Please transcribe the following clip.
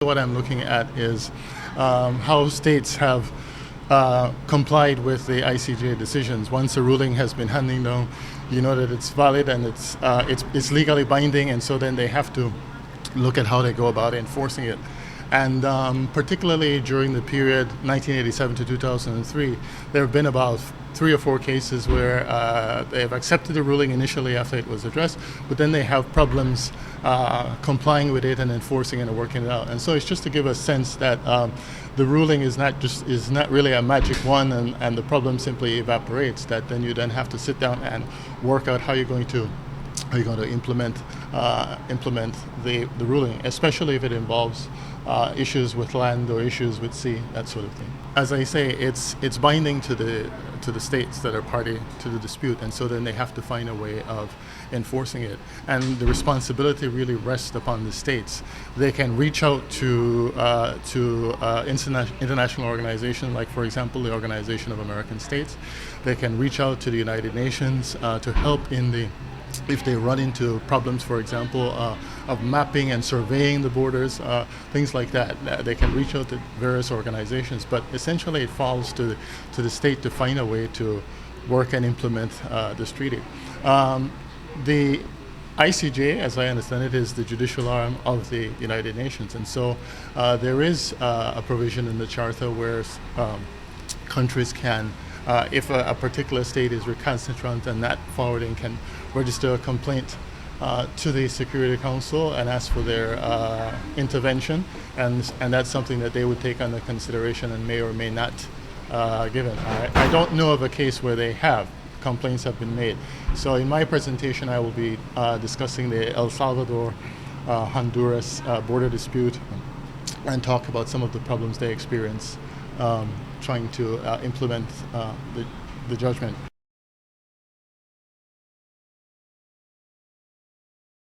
What I'm looking at is how states have complied with the ICJ decisions. Once a ruling has been handed down, you know that it's valid and it's legally binding, and so then they have to look at how they go about enforcing it. And particularly during the period 1987 to 2003, there have been about 3 or 4 cases where they have accepted the ruling initially after it was addressed, but then they have problems complying with it and enforcing it and working it out. And so it's just to give a sense that the ruling is not really a magic one, and the problem simply evaporates. That then you then have to sit down and work out how you're going to implement the ruling, especially if it involves issues with land or issues with sea, that sort of thing. As I say, it's binding to the states that are party to the dispute, and so then they have to find a way of enforcing it. And the responsibility really rests upon the states. They can reach out to international organizations, like for example the Organization of American States. They can reach out to the United Nations to help if they run into problems, for example, of mapping and surveying the borders, things like that. They can reach out to various organizations, but essentially it falls to the state to find a way to work and implement this treaty. The ICJ, as I understand it, is the judicial arm of the United Nations, and so there is a provision in the Charter where countries can, if a particular state is recalcitrant and not forwarding, can register a complaint to the Security Council and ask for their intervention, and that's something that they would take under consideration and may or may not give it. I don't know of a case where they have. Complaints have been made. So in my presentation I will be discussing the El Salvador Honduras border dispute and talk about some of the problems they experience trying to implement the judgment.